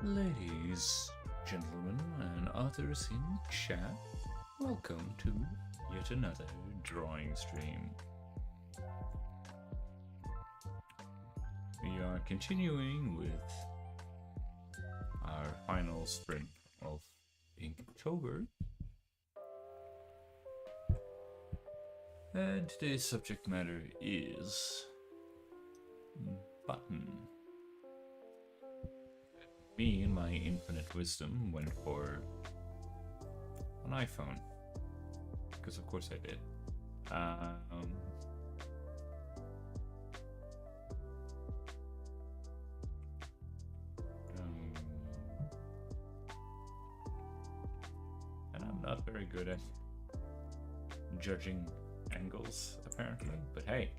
Ladies, gentlemen, and others in chat, welcome to yet another drawing stream. We are continuing with our final sprint of Inktober. And today's subject matter is button. Me, in my infinite wisdom, went for an iPhone. Because of course I did. And I'm not very good at judging angles, apparently. But hey,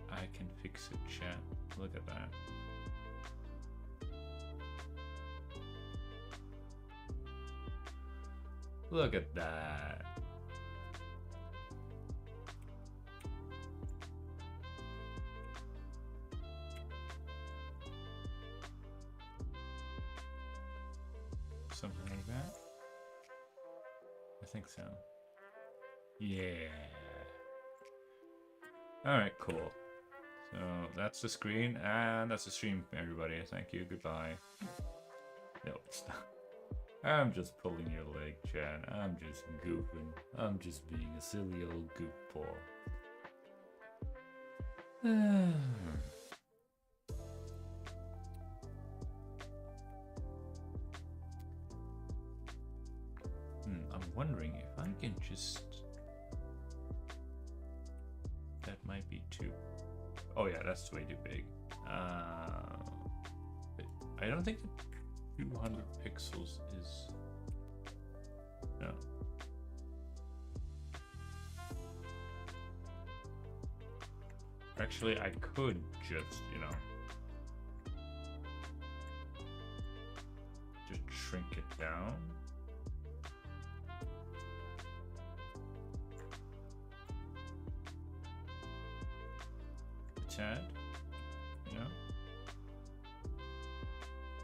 I can fix it, chat. Look at that. Look at that. Something like that? I think so. Yeah. Alright, cool. So that's the screen, and that's the stream, everybody. Thank you, goodbye. No, it's not. I'm just pulling your leg, Chad. I'm just goofing. I'm just being a silly old goofball. I'm wondering if I can just... That might be too... Oh yeah, that's way too big. I don't think 200 pixels is... No. Actually, I could just, just shrink it down. A tad,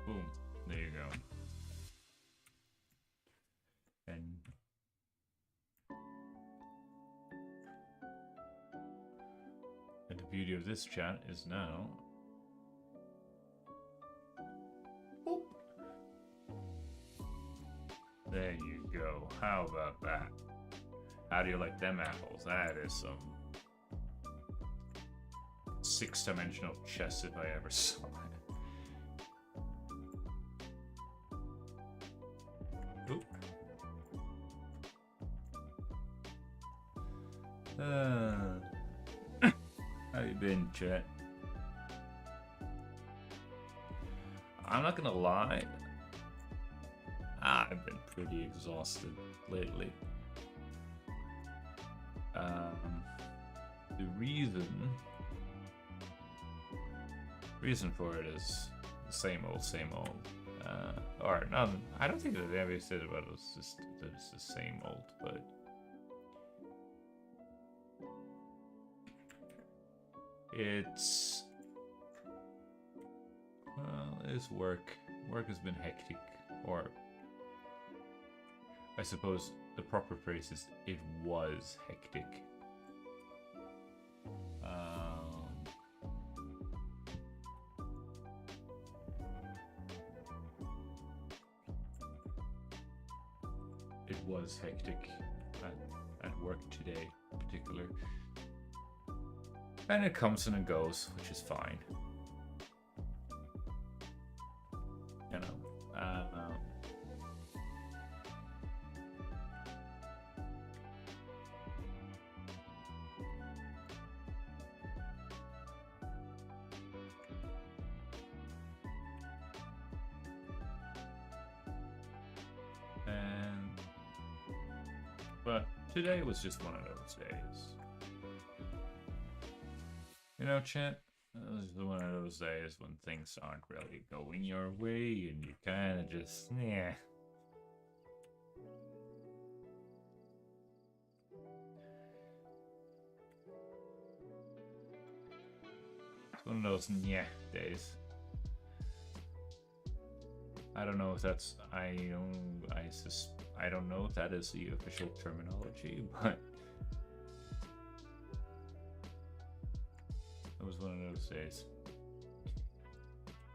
Boom. There you go. And the beauty of this chat is now... Boop. There you go. How about that? How do you like them apples? That is some 6-dimensional chess if I ever saw it. Oop. How you been, chat? I'm not gonna lie, I've been pretty exhausted lately. The reason for it is the same old. Or no, I don't think that they ever said about it was just that it's the same old, but it's work. Work has been hectic, or I suppose the proper phrase is it was hectic. It was hectic at work today, in particular. And it comes and it goes, which is fine. But today was just one of those days. Chat, this is one of those days when things aren't really going your way and you kind of just, yeah. It's one of those yeah days. I don't know if that's I don't know if that is the official terminology, but it was one of those days.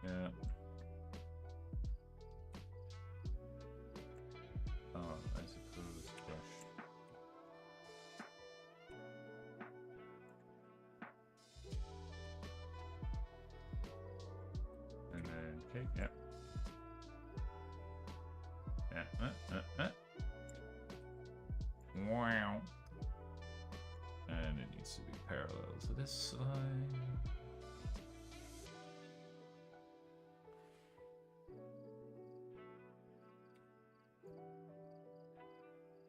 Yeah. Oh, I suppose brush. And then cake, yeah. Wow. And it needs to be parallel to this side.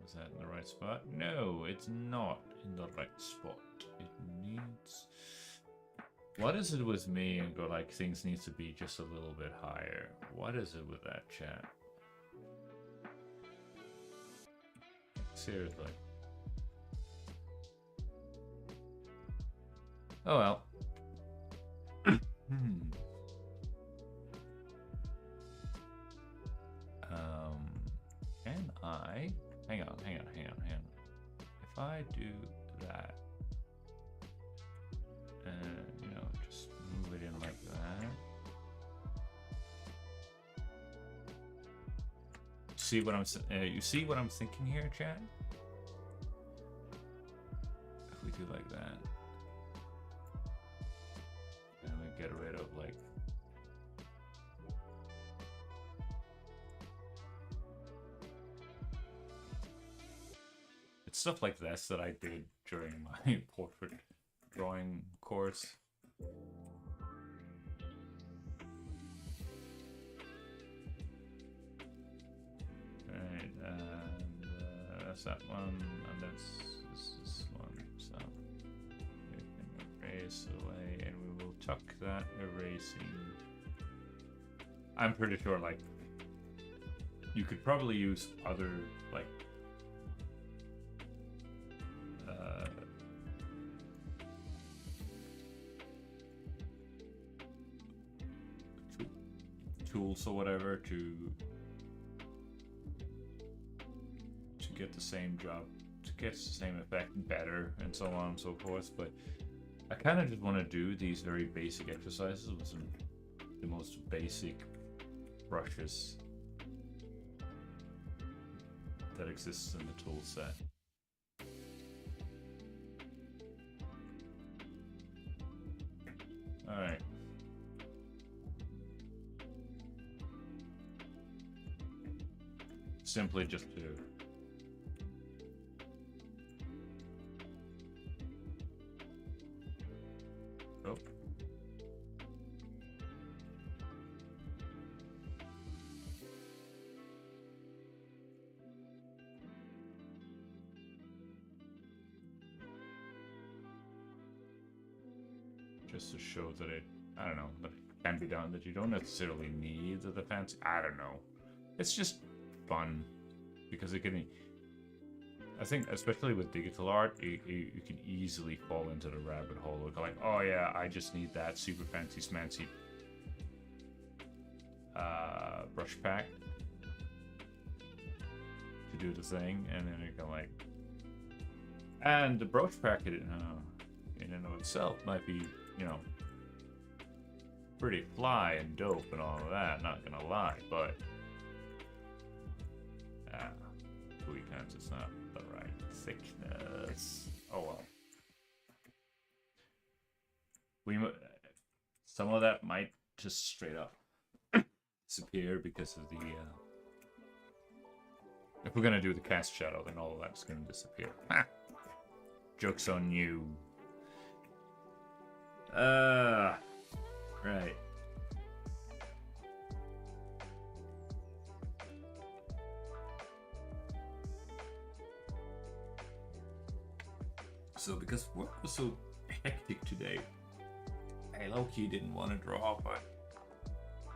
Is that in the right spot? No, it's not in the right spot. It needs... What is it with me and go like things need to be just a little bit higher? What is it with that, chat? Seriously. Oh well. Can I... Hang on. If I do that, and, you know, just move it in like that. See what I'm you see what I'm thinking here, chat? If we do like that, and we get rid of like it's stuff like this that I did during my portrait drawing course. Right, and that's that one, and that's this one. So we can erase away, and we will tuck that erasing. I'm pretty sure, like, you could probably use other, like, tools or whatever to get the same job, to get the same effect better, and so on and so forth. But I kind of just want to do these very basic exercises with the most basic brushes that exists in the tool set. All right. Simply just to just to show that it, I don't know, that it can be done, that you don't necessarily need the fancy, I don't know. It's just fun because it can, I think especially with digital art, you can easily fall into the rabbit hole of like, oh yeah, I just need that super fancy smancy brush pack to do the thing, and then you can like, and the brush pack in and of itself might be, you know, pretty fly and dope and all of that, not gonna lie, but weekends it's not the right thickness. Oh well. Some of that might just straight up disappear because of the if we're gonna do the cast shadow, then all of that's gonna disappear. Joke's on you. Right. So because work was so hectic today, I low-key didn't want to draw, but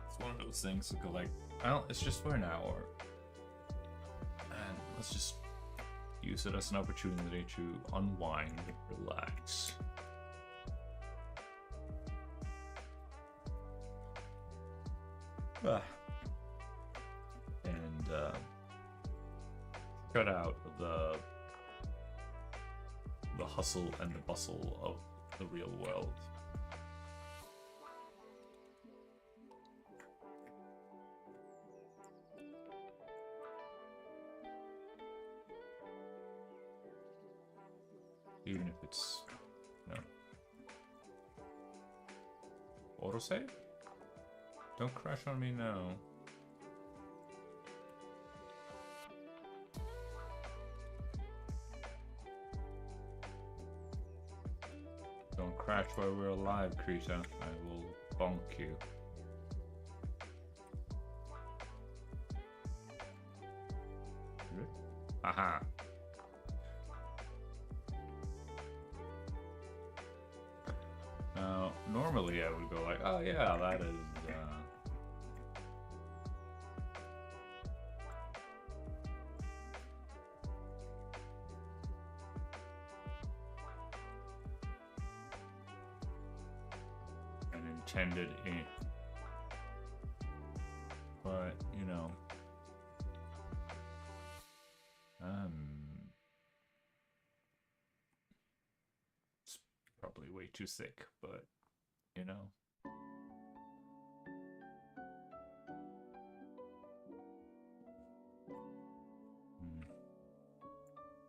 it's one of those things that go like, well, it's just for an hour, and let's just use it as an opportunity to unwind and relax. Ah. And cut out the hustle and the bustle of the real world. Even if it's no autosave. Don't crash on me now. Don't crash while we're alive, creature. I will bonk you. Aha. Now, normally I would go like, oh yeah, that is intended in, but you know, it's probably way too thick, but you know.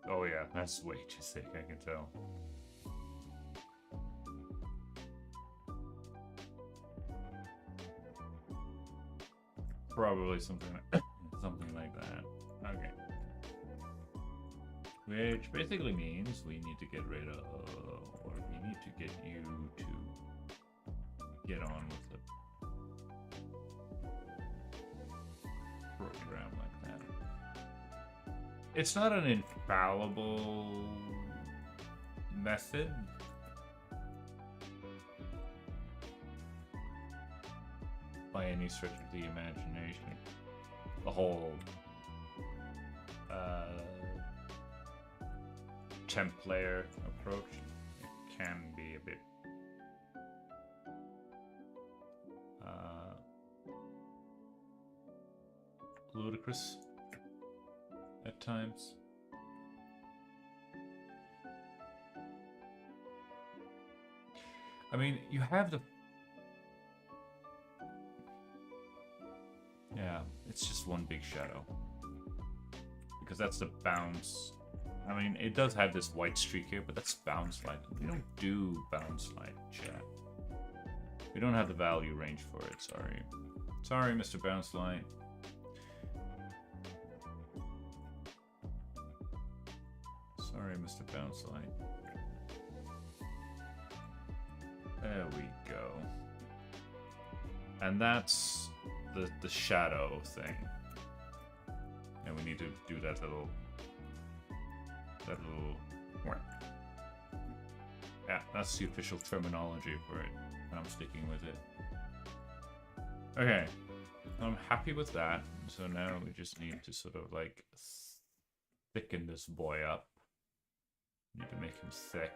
Oh yeah, that's way too thick, I can tell. Probably something like that. Okay. Which basically means we need to get rid of, or we need to get you to get on with the program like that. It's not an infallible method. By any stretch of the imagination. The whole temp layer approach, it can be a bit ludicrous at times. I mean, you have the... Yeah, it's just one big shadow. Because that's the bounce. I mean, it does have this white streak here, but that's bounce light. We don't do bounce light, chat. We don't have the value range for it, sorry. Sorry, Mr. Bounce Light. Sorry, Mr. Bounce Light. There we go. And that's the shadow thing. And we need to do that little yeah, that's the official terminology for it, and I'm sticking with it. Okay, I'm happy with that. So now we just need to sort of like thicken this boy up. Need to make him thick.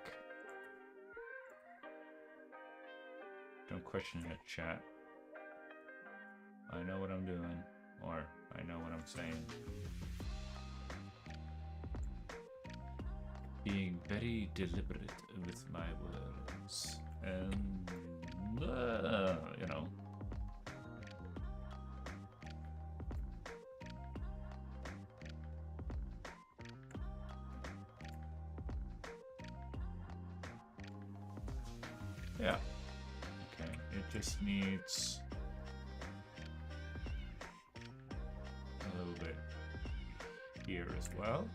Don't question it, chat. I know what I'm doing, or I know what I'm saying. Being very deliberate with my words, and you know. Yeah. Okay, it just needs a little bit here as well.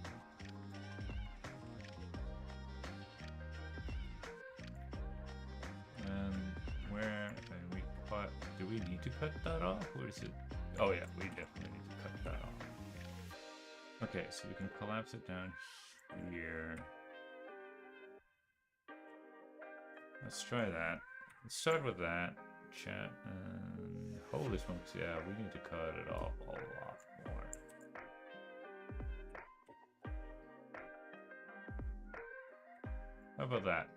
Do we need to cut that off, or is it? Oh yeah, we definitely need to cut that off. Okay, so we can collapse it down here. Let's try that. Let's start with that, chat. And holy smokes, yeah, we need to cut it off a lot more. How about that?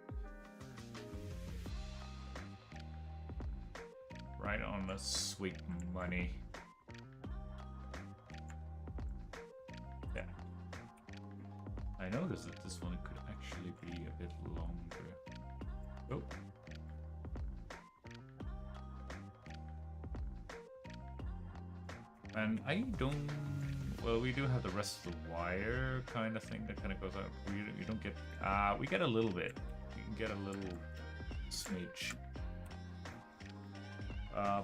Right? right on the sweet money. Yeah. I noticed that this one could actually be a bit longer. Oh. And I don't... Well, we do have the rest of the wire kind of thing that kind of goes out. You don't get... we get a little bit. You can get a little smidge.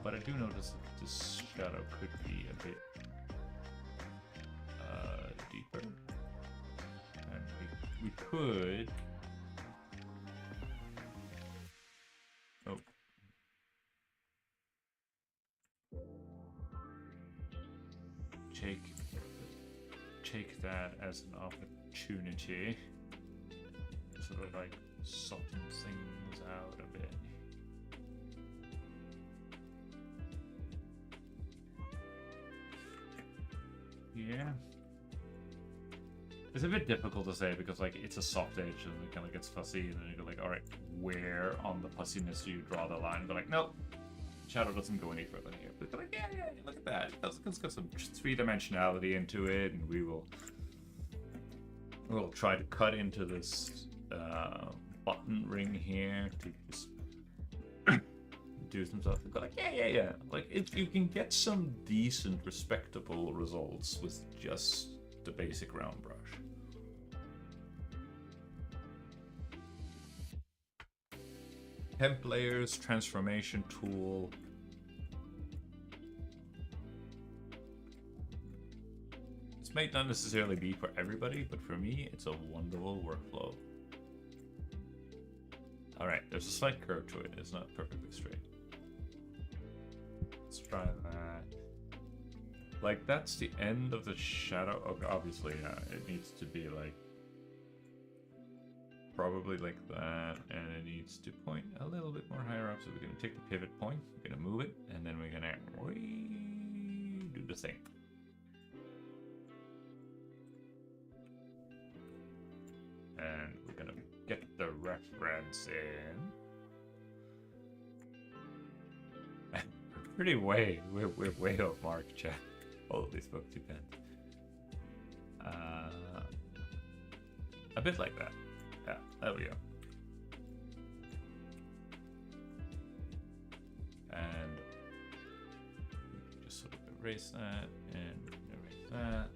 But I do notice that this shadow could be a bit deeper. And we could... Oh. Take that as an opportunity to sort of like soften things out a bit. Yeah. It's a bit difficult to say because like it's a soft edge and it kind of gets fussy and then you're like, all right, where on the fussiness do you draw the line? But like, nope, shadow doesn't go any further here. But like, yeah, look at that. Let's get some three-dimensionality into it, and we'll try to cut into this button ring here to just do some stuff. Like, yeah. Like, you can get some decent, respectable results with just the basic round brush. Temp layers, transformation tool. This might not necessarily be for everybody, but for me, it's a wonderful workflow. Alright, there's a slight curve to it. It's not perfectly straight. Let's try that. Like, that's the end of the shadow. Okay, obviously, it needs to be like probably like that, and it needs to point a little bit more higher up. So we're going to take the pivot point, we're going to move it, and then we're going to do the thing. And we're going to get the reference in. We're way off mark, chat. Holy smoke, too bad. A bit like that. Yeah, there we go. And just sort of erase that and erase that.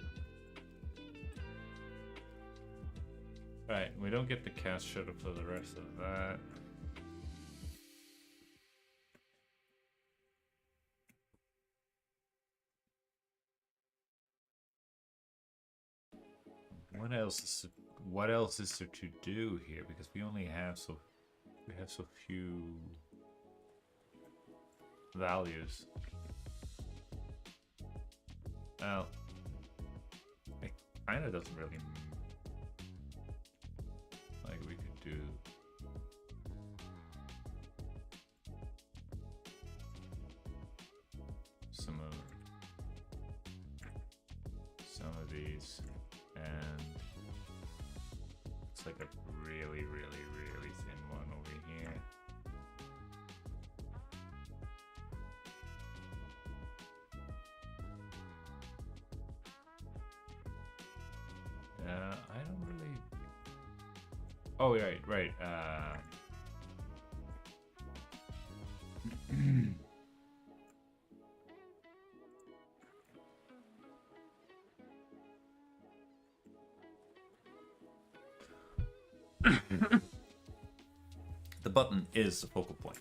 Right, we don't get the cast shadow for the rest of that. What else is there to do here? Because we only have so few values. Well, it kind of doesn't really like we could do. Some of these, and it's like a really thin one over here. I don't really. Oh, right. The button is the focal point.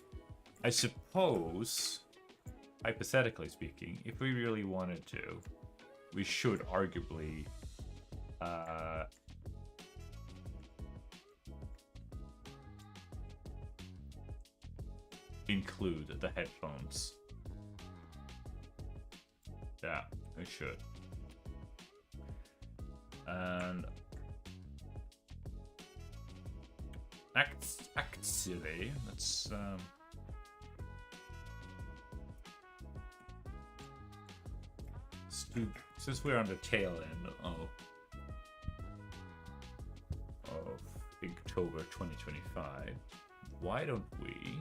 I suppose, hypothetically speaking, if we really wanted to, we should arguably include the headphones. Yeah, we should. And actually, let's do, since we're on the tail end of Inktober 2025, why don't we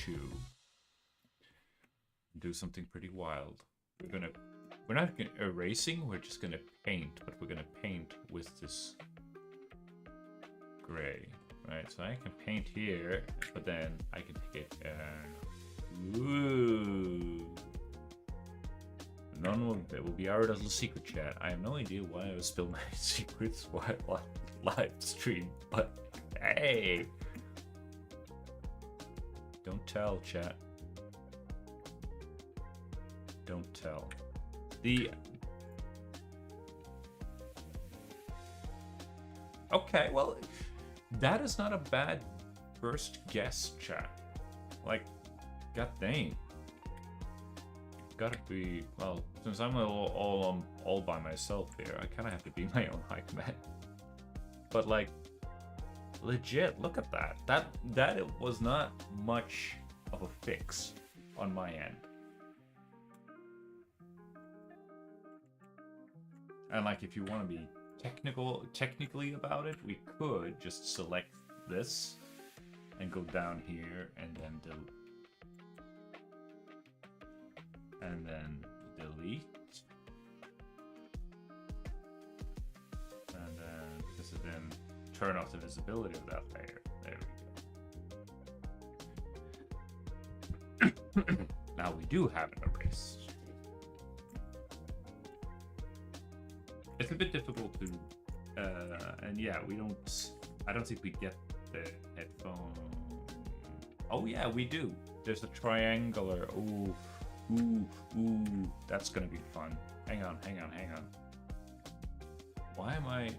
to do something pretty wild. We're not erasing, we're just gonna paint, but we're gonna paint with this gray, right? So I can paint here, but then I can take it and ooh. None will be our little secret, chat. I have no idea why I would spill my secrets while live stream, but hey, don't tell, chat. Don't tell. Okay, well, that is not a bad first guess, chat. Like, god dang. Gotta be, well, since I'm all by myself here, I kind of have to be my own high command. But like, legit, look at that. That it was not much of a fix on my end. And like, if you want to be technically about it, we could just select this and go down here and then delete, and then this is then turn off the visibility of that layer. There we go. Now we do have an erase. It's a bit difficult to, and yeah, I don't think we get the headphone. Oh yeah, we do. There's a triangular. Ooh, that's gonna be fun. Hang on. Why am I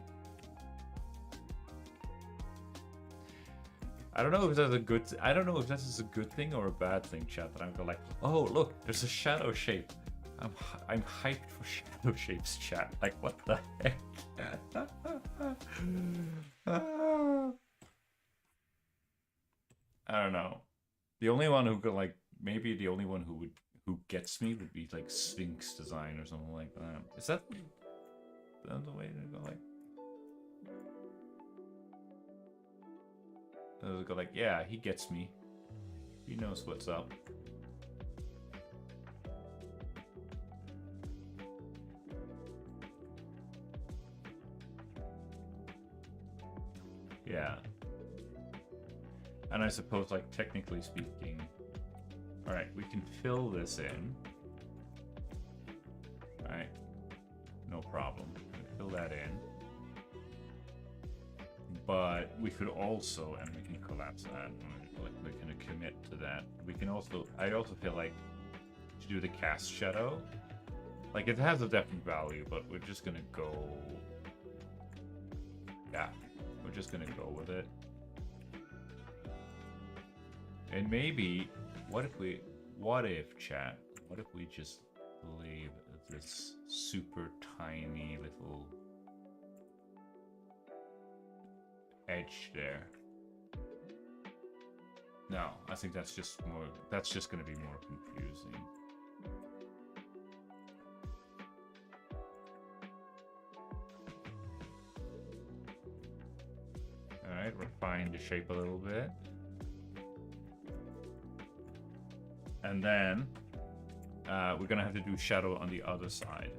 don't know if that's a good. I don't know if this is a good thing or a bad thing, chat. That I'm going like, oh look, there's a shadow shape. I'm hyped for shadow shapes, chat. Like, what the heck? I don't know. The only one who could like, maybe the only one who gets me would be like Sphinx design or something like that. Is that the way to go? Like, I go like, yeah, he gets me. He knows what's up. Yeah. And I suppose, like, technically speaking, alright, we can fill this in. Alright. No problem. We can fill that in. But we could also, and we can collapse that, like, we're gonna commit to that. We can also, I also feel like, to do the cast shadow, like, it has a definite value, but we're just gonna go, yeah, we're just gonna go with it. And maybe, what if, chat, what if we just leave this super tiny little edge there? No, I think that's just gonna be more confusing. Alright, refine the shape a little bit. And then we're gonna have to do shadow on the other side.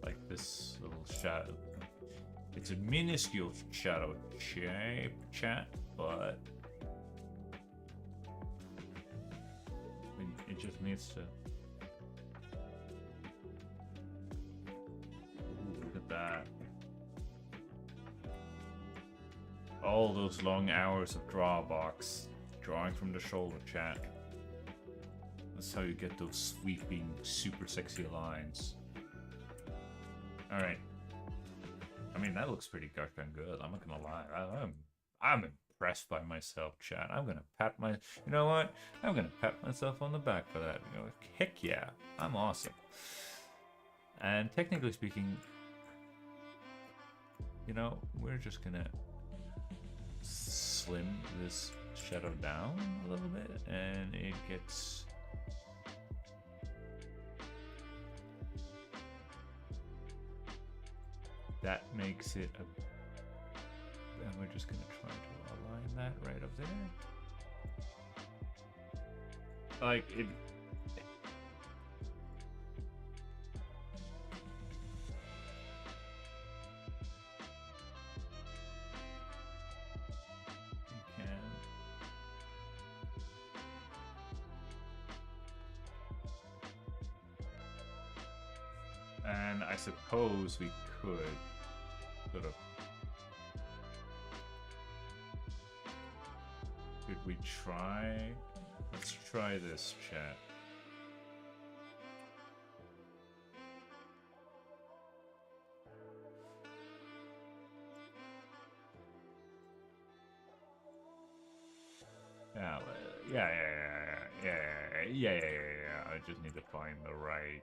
Like this little shadow. It's a minuscule shadow shape, chat, but I mean, it just needs to. Ooh, look at that. All those long hours of drawing from the shoulder, chat. That's how you get those sweeping, super sexy lines. Alright. I mean, that looks pretty gosh darn good. I'm not gonna lie. I'm impressed by myself, chat. I'm gonna pat you know what? I'm gonna pat myself on the back for that. You know, heck yeah, I'm awesome. And technically speaking, you know, we're just gonna slim this shadow down a little bit, and it gets. That makes it and we're just gonna try to align that right up there. like it. You can. And I suppose we could sort of. Could we try? Let's try this, chat. Yeah. I just need to find the right.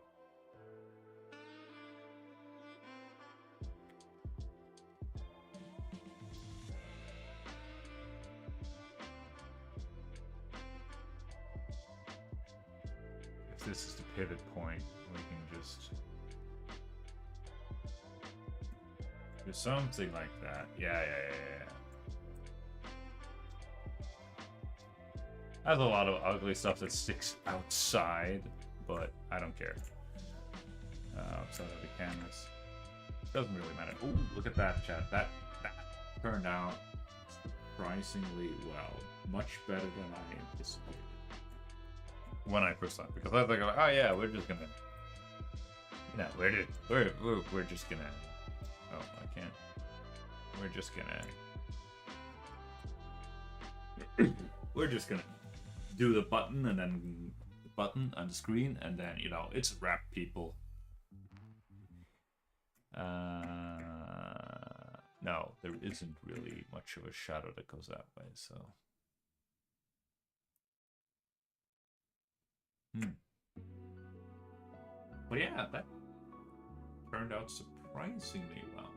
If this is the pivot point, we can just do something like that. Yeah. Has a lot of ugly stuff that sticks outside, but I don't care. Outside of the canvas. Doesn't really matter. Ooh, look at that, chat. That turned out surprisingly well. Much better than I anticipated. When I first thought, because I was like, oh yeah, we're just gonna, you know, we're just gonna. Oh, I can't. We're just gonna do the button and then the button on the screen, and then, you know, it's wrap, people. No, there isn't really much of a shadow that goes that way, so. But yeah, that turned out surprisingly well.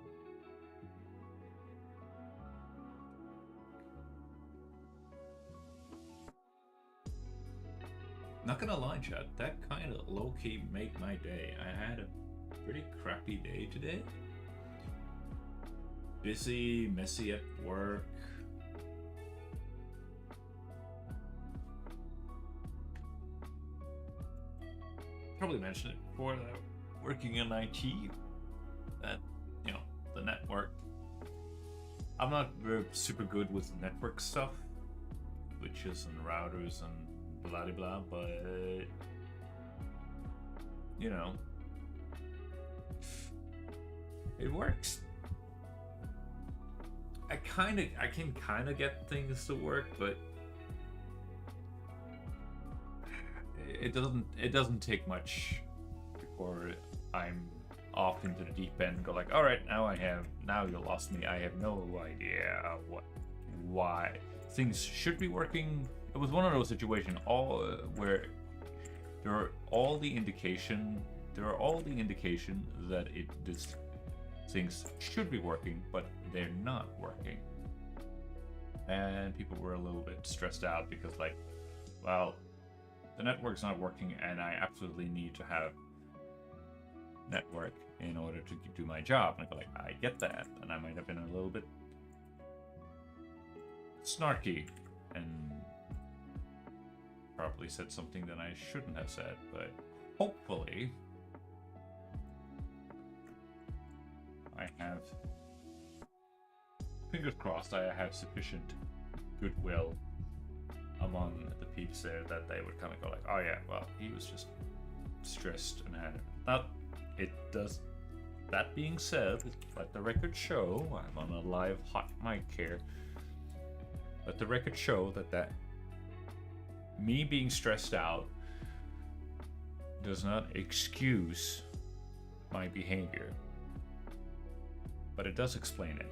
Not gonna lie, chat, that kind of low-key made my day. I had a pretty crappy day today. Busy, messy at work. Probably mentioned it before that working in IT, that, you know, the network. I'm not very super good with network stuff, switches and routers and blah blah, but you know, it works. I can kind of get things to work, but it doesn't take much before I'm off into the deep end and go like, all right, now you lost me. I have no idea why things should be working. It was one of those situations where there are all the indication that things should be working, but they're not working. And people were a little bit stressed out because, like, well, the network's not working and I absolutely need to have network in order to do my job. And I go like, I get that. And I might have been a little bit snarky and probably said something that I shouldn't have said, but hopefully I have, fingers crossed, I have sufficient goodwill among the peeps there that they would kind of go like, oh yeah, well, he was just stressed and had it. Now, it does. That being said, let the record show, I'm on a live hot mic here, let the record show that me being stressed out does not excuse my behavior, but it does explain it.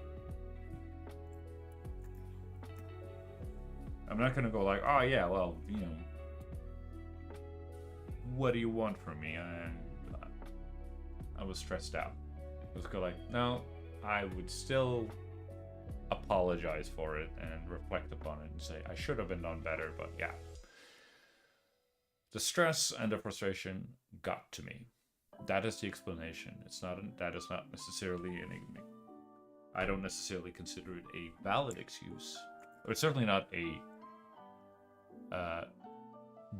I'm not gonna go like, oh yeah, well, you know, what do you want from me? I was stressed out. Let's go like, no, I would still apologize for it and reflect upon it and say I should have been done better, but yeah. The stress and the frustration got to me. That is the explanation. That is not necessarily I don't necessarily consider it a valid excuse. It's certainly not a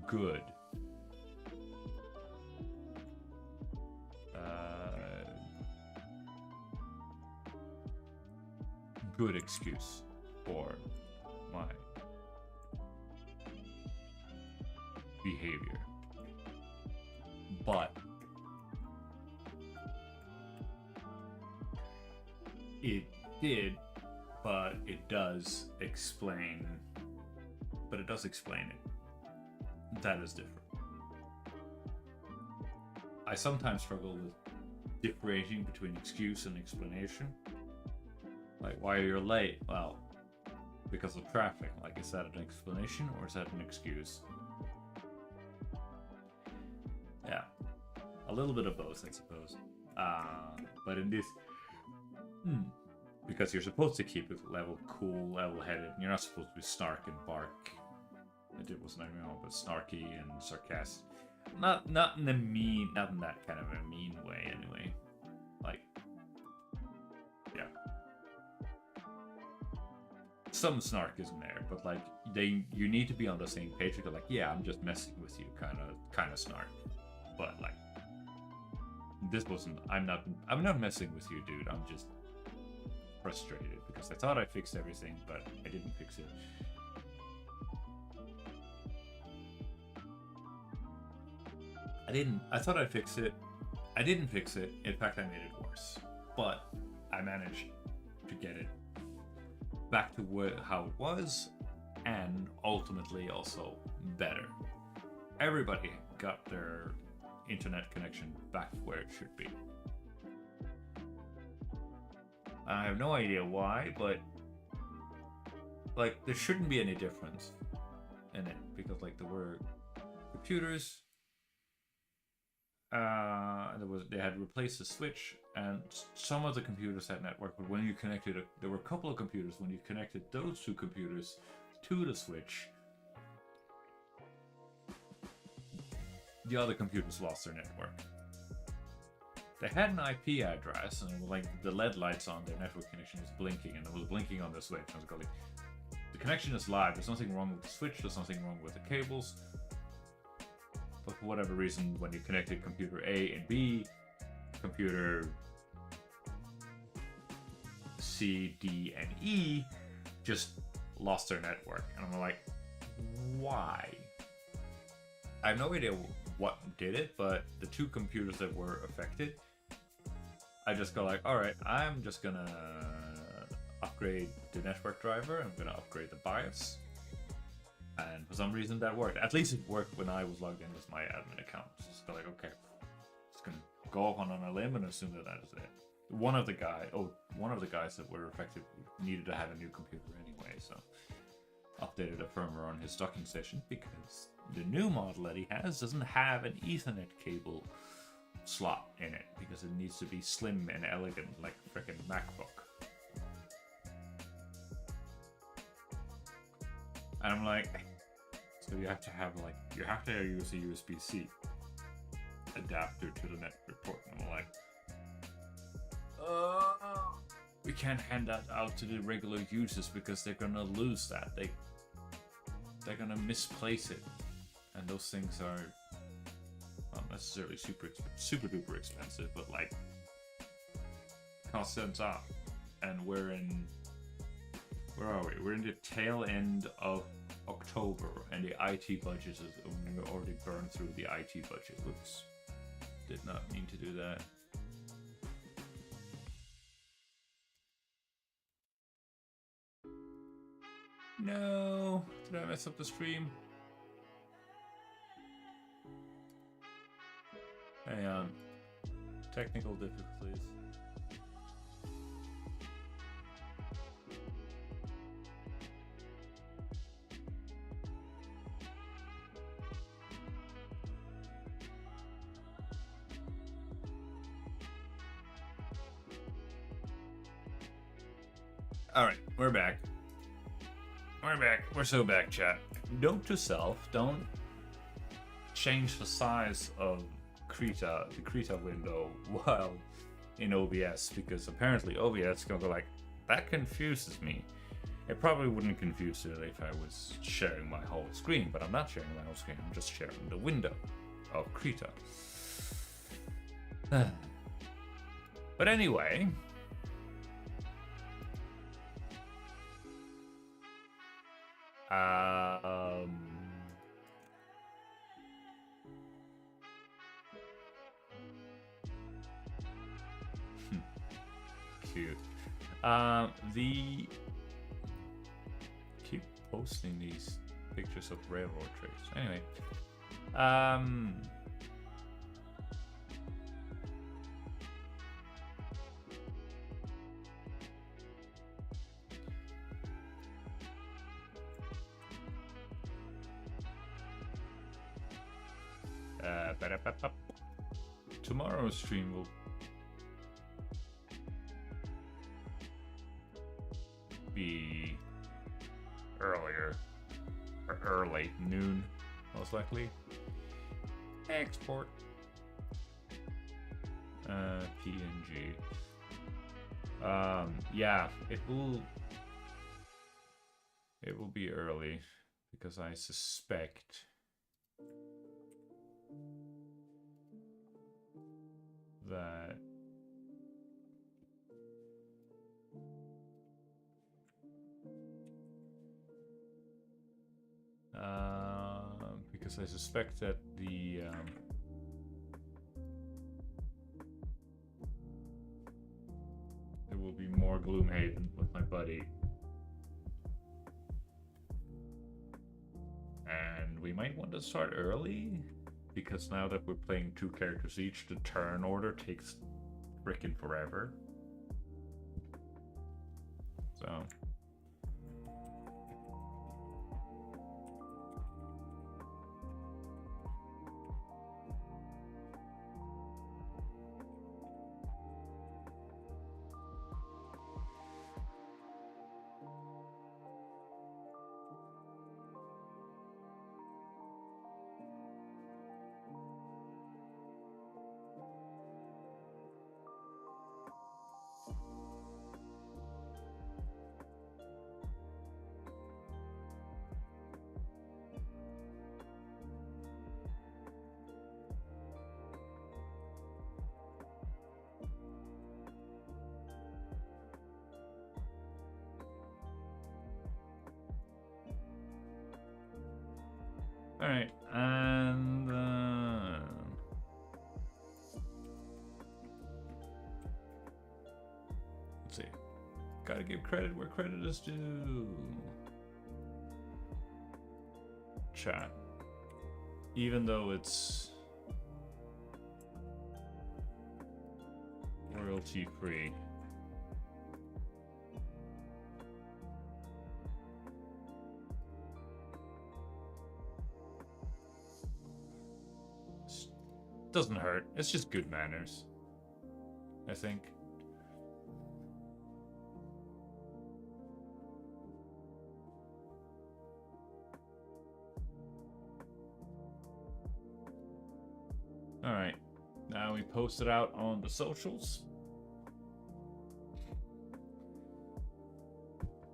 good. Good excuse for my behavior. But it did, but it does explain, it. That is different. I sometimes struggle with differentiating between excuse and explanation. Like, why are you late? Well, because of traffic. Like, is that an explanation or is that an excuse? Yeah, a little bit of both, I suppose. But in this, because you're supposed to keep it cool, level-headed. You're not supposed to be snark and bark. It wasn't wrong, but snarky and sarcastic. Not in not in that kind of a mean way, anyway. Like, yeah. Some snark isn't there, but like you need to be on the same page. You're like, yeah, I'm just messing with you, kind of snark. But like, this wasn't. I'm not messing with you, dude. I'm just frustrated because I thought I fixed everything, but I didn't fix it. I thought I'd fix it. I didn't fix it. In fact, I made it worse. But I managed to get it back to how it was, and ultimately also better. Everybody got their internet connection back where it should be. I have no idea why, but like there shouldn't be any difference in it because like there were computers. They had replaced the switch, and some of the computers had network, but when you connected there were a couple of computers. When you connected those two computers to the switch, the other computers lost their network. They had an IP address, and like the LED lights on their network connection was blinking, and it was blinking on the switch. I was going, the connection is live. There's nothing wrong with the switch. There's nothing wrong with the cables. But for whatever reason, when you connected computer A and B, computer C, D, and E just lost their network. And I'm like, why? I have no idea what did it, but the two computers that were affected, I just go like, all right, I'm just gonna upgrade the network driver. I'm gonna upgrade the BIOS. And for some reason that worked. At least it worked when I was logged in with my admin account. Just go like, okay, just gonna go off on a limb and assume that is it. One of the guys that were affected needed to have a new computer anyway, so updated a firmware on his docking station because the new model that he has doesn't have an Ethernet cable slot in it because it needs to be slim and elegant like a frickin' MacBook. And I'm like, so you have to use a USB-C adapter to the network port. And I'm like, we can't hand that out to the regular users because they're gonna lose that. They're gonna misplace it, and those things are not necessarily super duper expensive, but like cost cents off. And where are we? We're in the tail end of October, and the IT budget is already burned through the IT budget. Whoops. Did not mean to do that. No! Did I mess up the stream? Hang on. Technical difficulties. Alright, we're back. We're so back, chat. Note to self, don't change the size of the Krita window while in OBS, because apparently OBS is gonna go like, that confuses me. It probably wouldn't confuse it if I was sharing my whole screen, but I'm not sharing my whole screen, I'm just sharing the window of Krita. But anyway, cute. The keep posting these pictures of railroad tracks. Anyway, tomorrow's stream will be earlier, or early noon, most likely. Export PNG. Yeah, it will be early because I suspect that because I suspect that the there will be more Gloomhaven with my buddy, and we might want to start early because now that we're playing 2 characters each, the turn order takes frickin' forever. So all right, and let's see. Gotta give credit where credit is due. Chat. Even though it's royalty free. Doesn't hurt. It's just good manners, I think. All right, now we post it out on the socials.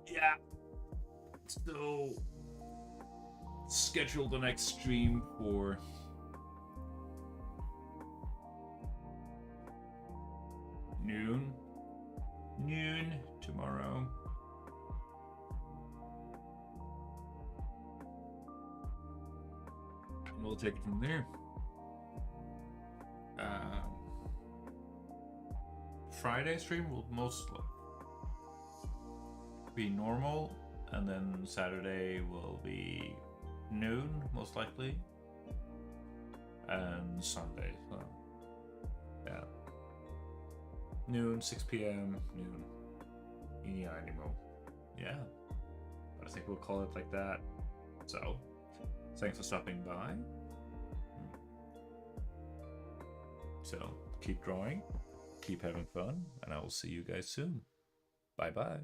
Yeah. So schedule the next stream for noon tomorrow. And we'll take it from there. Friday stream will mostly be normal, and then Saturday will be noon, most likely, and Sunday, so yeah. Noon, 6 p.m, noon. Animo. Yeah. But I think we'll call it like that. So, thanks for stopping by. So, keep drawing, keep having fun, and I will see you guys soon. Bye-bye.